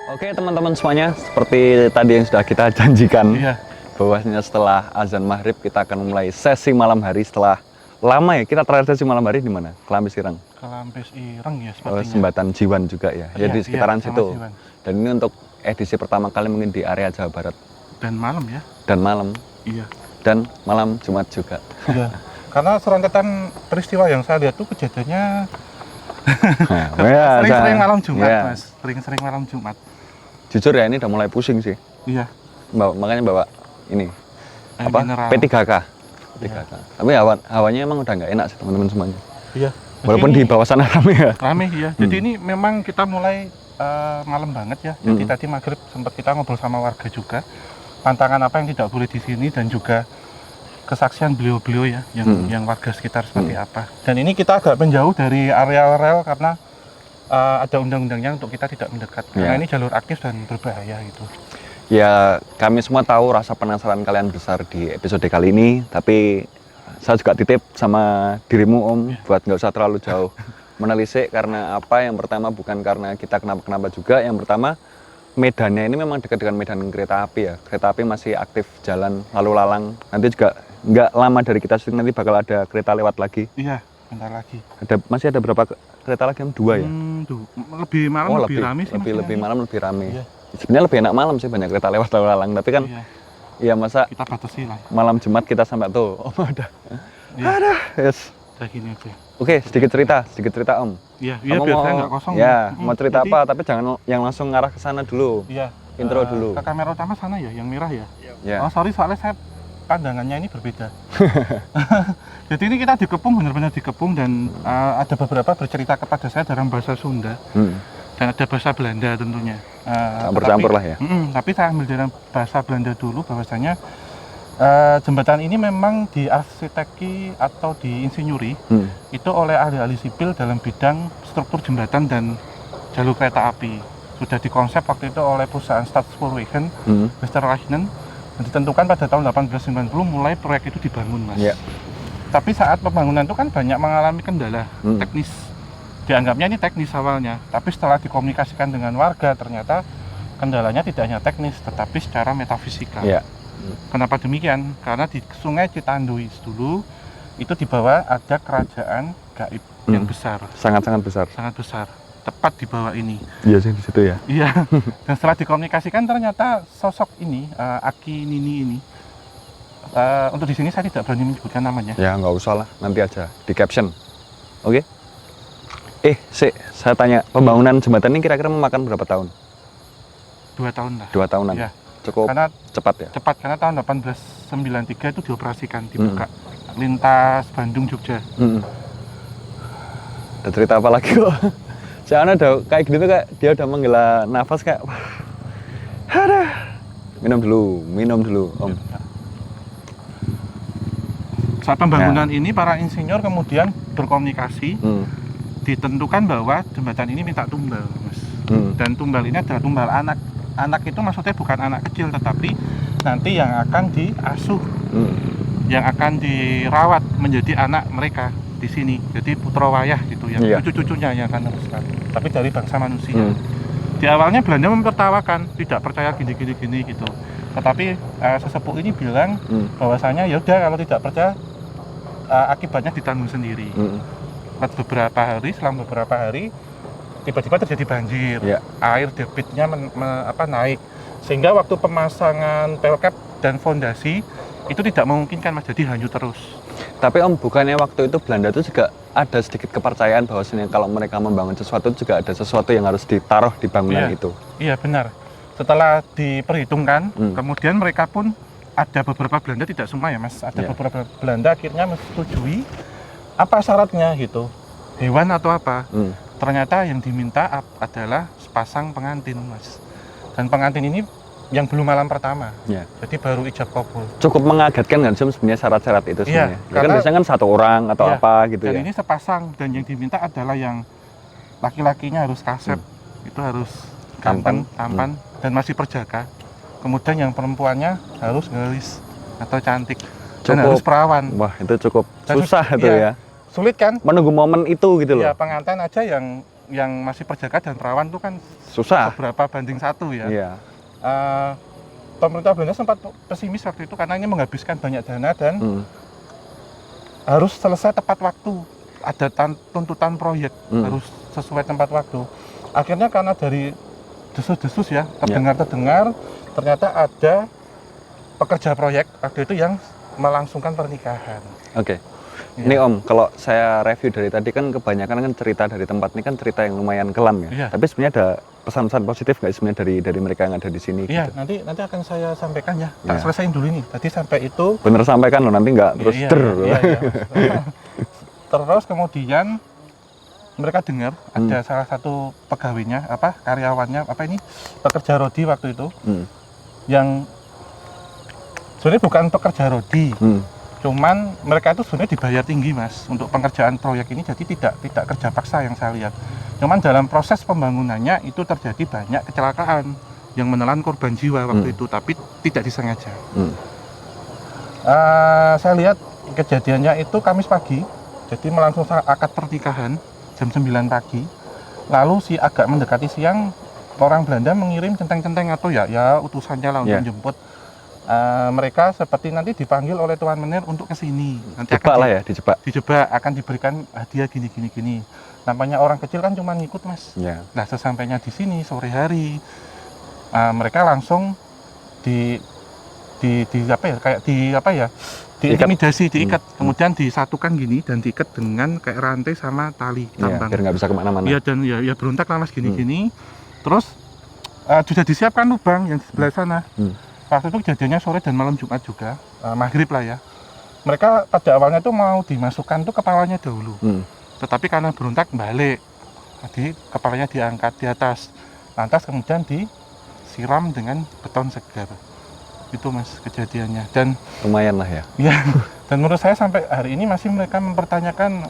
Oke teman-teman semuanya, seperti tadi yang sudah kita janjikan, bahwasanya setelah azan maghrib kita akan mulai sesi malam hari. Setelah lama ya, kita terakhir sesi malam hari di mana? Kelampis Ireng. Kelampis Ireng ya sepertinya. Sembatan Jiwan juga ya, ya di sekitaran situ. Jiwan. Dan ini untuk edisi pertama kali mungkin di area Jawa Barat. Dan malam ya? Dan malam. Iya. Dan malam Jumat juga. Iya. Karena serangkaian peristiwa yang saya lihat tuh kejadiannya sering-sering malam Jumat, Mas. Sering-sering malam Jumat. Jujur ya, ini udah mulai pusing sih. Iya. Makanya bawa ini apa? Mineral. P3K. P3K. Tapi hawanya emang udah nggak enak sih teman-teman semuanya. Iya. Walaupun di bawah sana rame ya. Rame ya. Jadi ini memang kita mulai malam banget ya. Jadi tadi maghrib sempat kita ngobrol sama warga juga. Pantangan apa yang tidak boleh di sini dan juga kesaksian beliau-beliau ya, yang warga sekitar seperti apa. Dan ini kita agak menjauh dari area rel karena ada undang-undangnya untuk kita tidak mendekat. Karena ini jalur aktif dan berbahaya gitu. Ya, kami semua tahu rasa penasaran kalian besar di episode kali ini, tapi saya juga titip sama dirimu Om, buat nggak usah terlalu jauh menelisik. Karena apa? Yang pertama bukan karena kita kenapa-kenapa juga. Yang pertama, medannya ini memang dekat dengan medan kereta api ya. Kereta api masih aktif jalan lalu lalang. Nanti juga nggak lama dari kita syuting nanti bakal ada kereta lewat lagi. Iya, bentar lagi. Masih ada berapa kereta lagi? Dua ya? Lebih malam lebih ramai sih. Lebih malam lebih ramai. Iya. Sebenarnya lebih enak malam sih, banyak kereta lewat lalu lalang. Tapi kan, iya masa kita batasi lah. Malam Jumat kita sampai tuh, Om udah. Ada, yes. Udah gini aja. Oke, sedikit cerita Om. Iya, biar saya nggak kosong. Ya, mau cerita apa? Tapi jangan yang langsung ngarah ke sana dulu. Iya. Intro dulu. Ke kamera utama sana ya, yang merah ya. Iya. Oh sorry, soalnya saya pandangannya ini berbeda. Jadi ini kita dikepung, benar-benar dikepung dan ada beberapa bercerita kepada saya dalam bahasa Sunda dan ada bahasa Belanda tentunya. Campur-campur lah ya. Tapi saya ambil dalam bahasa Belanda dulu, bahwasanya jembatan ini memang diarsiteki atau diinsinyuri itu oleh ahli-ahli sipil dalam bidang struktur jembatan dan jalur kereta api. Sudah dikonsep waktu itu oleh perusahaan Staatspoorwegen, Westerlijnen, dan ditentukan pada tahun 1890 mulai proyek itu dibangun, Mas. Yeah. Tapi saat pembangunan itu kan banyak mengalami kendala teknis. Dianggapnya ini teknis awalnya, tapi setelah dikomunikasikan dengan warga ternyata kendalanya tidak hanya teknis, tetapi secara metafisika. Yeah. Kenapa demikian? Karena di Sungai Citanduis dulu itu di bawah ada kerajaan gaib yang besar. Sangat-sangat besar. Sangat besar. Tepat di bawah ini. Iya sih di situ ya. Iya. Dan setelah dikomunikasikan ternyata sosok ini, Aki Nini ini, untuk di sini saya tidak berani menyebutkan namanya. Ya nggak usah lah, nanti aja di caption. Oke? Saya tanya, pembangunan jembatan ini kira-kira memakan berapa tahun? 2 tahun lah. 2 tahunan. Ya. Cukup karena cepat ya? Cepat, karena tahun 1893 itu dioperasikan, dibuka. Lintas Bandung Jogja. Ada cerita apa lagi kok? Soalnya udah kayak gitu kayak dia udah menggela nafas kayak wah. Aduh. Minum dulu, Om. Saat pembangunan ini para insinyur kemudian berkomunikasi, ditentukan bahwa jembatan ini minta tumbal, Mas. Dan tumbal ini adalah tumbal anak. Anak itu maksudnya bukan anak kecil, tetapi nanti yang akan diasuh, yang akan dirawat menjadi anak mereka di sini. Jadi putra wayah gitu ya, cucu-cucunya yang akan meneruskan. Tapi dari bangsa manusia. Di awalnya Belanda mempertawakan, tidak percaya gini gitu. Tetapi sesepuh ini bilang bahwasanya ya udah kalau tidak percaya akibatnya ditanggung sendiri. Selang beberapa hari tiba-tiba terjadi banjir. Air debitnya naik. Sehingga waktu pemasangan pelkap dan fondasi itu tidak memungkinkan, Mas, jadi hanyut terus. Tapi Om, bukannya waktu itu Belanda itu juga ada sedikit kepercayaan bahwasanya kalau mereka membangun sesuatu juga ada sesuatu yang harus ditaruh di bangunan itu? Iya benar. Setelah diperhitungkan, kemudian mereka pun ada beberapa Belanda, tidak semua ya Mas, ada beberapa Belanda akhirnya menyetujui apa syaratnya gitu, hewan atau apa. Ternyata yang diminta adalah sepasang pengantin, Mas. Dan pengantin ini yang belum malam pertama, jadi baru ijab kabul. Cukup mengagetkan kan sebenarnya syarat-syarat itu sebenarnya. Ya, kan biasanya kan 1 orang atau apa gitu dan ini sepasang, dan yang diminta adalah yang laki-lakinya harus kasep, itu harus ganteng, tampan, dan masih perjaka. Kemudian yang perempuannya harus gelis atau cantik, dan harus perawan. Wah, itu cukup susah itu ya. Sulit kan? Menunggu momen itu gitu loh. Ya, pengantin aja yang yang masih perjaka dan rawan itu kan Susah. beberapa banding 1 ya. Iya. Pemerintah Belanda sempat pesimis waktu itu karena ini menghabiskan banyak dana dan Hmm. harus selesai tepat waktu. Ada tuntutan proyek harus sesuai tempat waktu. Akhirnya karena dari desus-desus ya, terdengar ternyata ada pekerja proyek waktu itu yang melangsungkan pernikahan. Oke. Ya. Ini Om, kalau saya review dari tadi kan kebanyakan kan cerita dari tempat ini kan cerita yang lumayan kelam ya. Iya. Tapi sebenarnya ada pesan-pesan positif nggak sebenarnya dari mereka yang ada di sini? Iya, Gitu. nanti akan saya sampaikan ya. Tak Iya. selesaiin dulu nih. Tadi sampai itu. Bener sampaikan loh, nanti nggak terus Iya, der. iya. Terus kemudian mereka dengar ada salah satu pegawainya, karyawannya, pekerja rodi waktu itu, yang sebenarnya bukan pekerja rodi. Cuman mereka itu sebenarnya dibayar tinggi Mas untuk pengerjaan proyek ini, jadi tidak kerja paksa yang saya lihat. Cuman dalam proses pembangunannya itu terjadi banyak kecelakaan yang menelan korban jiwa waktu itu, tapi tidak disengaja. Saya lihat kejadiannya itu Kamis pagi, jadi melangsungkan akad pernikahan jam 9 pagi. Lalu agak mendekati siang, orang Belanda mengirim centeng-centeng atau ya utusannya lah untuk menjemput. Mereka seperti nanti dipanggil oleh Tuan Menir untuk ke sini. Nanti dijebak, akan diberikan hadiah gini. Namanya orang kecil kan cuma ngikut Mas. Yeah. Nah sesampainya di sini sore hari, mereka langsung diintimidasi, diikat, kemudian disatukan gini dan diikat dengan kayak rantai sama tali tambang. Biar nggak bisa kemana-mana. Iya, dan ya berontak lah Mas gini. Terus sudah disiapkan lubang yang di sebelah sana. Waktu itu kejadiannya sore dan malam Jumat juga, maghrib lah ya. Mereka pada awalnya tuh mau dimasukkan tuh kepalanya dahulu, tetapi karena berontak balik, jadi kepalanya diangkat di atas, lantas kemudian disiram dengan beton segar. Itu Mas kejadiannya, dan lumayan lah ya. Ya, dan menurut saya sampai hari ini masih mereka mempertanyakan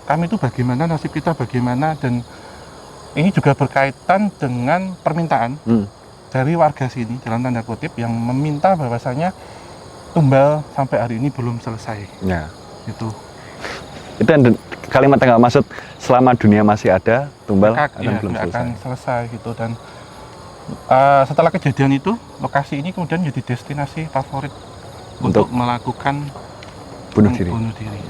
kami itu bagaimana, nasib kita bagaimana, dan ini juga berkaitan dengan permintaan dari warga sini dalam tanda kutip yang meminta bahwasanya tumbal sampai hari ini belum selesai. Ya. Itu yang kalimat yang nggak maksud selama dunia masih ada tumbal belum selesai. Akan selesai gitu. Dan setelah kejadian itu lokasi ini kemudian jadi destinasi favorit untuk melakukan bunuh diri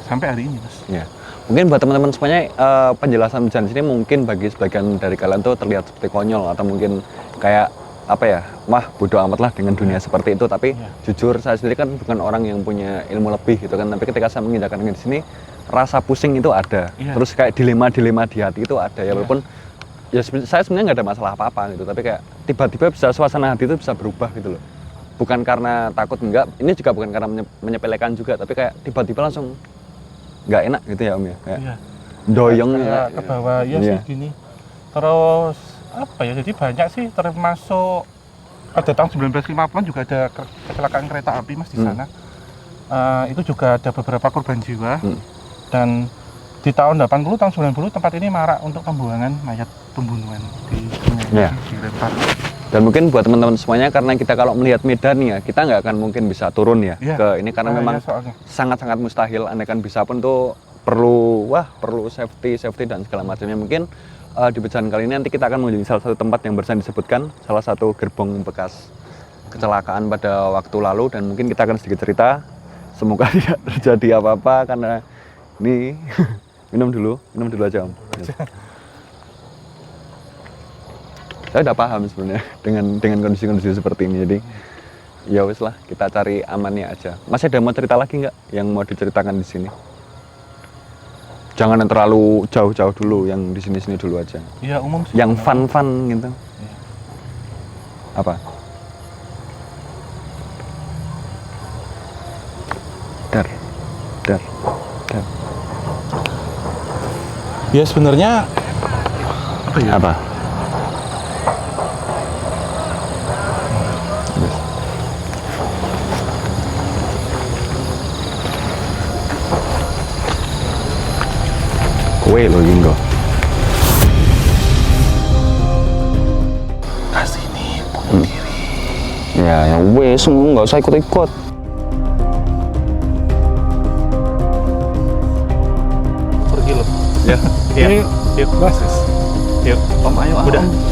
sampai hari ini Mas. Ya. Mungkin buat teman-teman semuanya penjelasan di sini mungkin bagi sebagian dari kalian tuh terlihat seperti konyol atau mungkin kayak bodoh amat lah dengan dunia seperti itu, tapi jujur saya sendiri kan bukan orang yang punya ilmu lebih gitu kan, tapi ketika saya menginjakan di sini rasa pusing itu ada, terus kayak dilema di hati itu ada ya, walaupun ya saya sebenarnya nggak ada masalah apa-apa gitu, tapi kayak tiba-tiba bisa suasana hati itu bisa berubah gitu loh, bukan karena takut enggak, ini juga bukan karena menyepelekan juga, tapi kayak tiba-tiba langsung nggak enak gitu ya Om ya, kayak doyong ke bawah sih gini. Terus jadi banyak sih, termasuk pada tahun 1950 juga ada kecelakaan kereta api Mas di sana. Itu juga ada beberapa korban jiwa. Dan di tahun 80, tahun 90 tempat ini marak untuk pembuangan mayat pembunuhan di sungai, dilempar. Dan mungkin buat teman-teman semuanya, karena kita kalau melihat medan ya, kita nggak akan mungkin bisa turun ya ke ini, karena memang sangat-sangat mustahil. Andaikan bisa pun tuh perlu safety dan segala macamnya. Mungkin di pecahan kali ini nanti kita akan mengunjungi salah satu tempat yang barusan disebutkan, salah satu gerbong bekas kecelakaan pada waktu lalu, dan mungkin kita akan sedikit cerita. Semoga tidak terjadi apa-apa, karena ini minum dulu aja Om. Saya udah paham sebenarnya dengan kondisi-kondisi seperti ini, jadi ya wes lah, kita cari amannya aja. Masih ada mau cerita lagi nggak yang mau diceritakan di sini? Jangan yang terlalu jauh-jauh dulu, yang di sini-sini dulu aja. Iya, umum sih. Yang fun-fun gitu. Ya. Apa? Dar. Ya sebenarnya Apa? Kue lo Jinggo. Kasih nih bunuh diri. Ya wes, nggak usah ikut-ikut. Pergi lo. Ya. Iya. Ini Yuk, Bas. yuk. Om ayo, Udah. Om.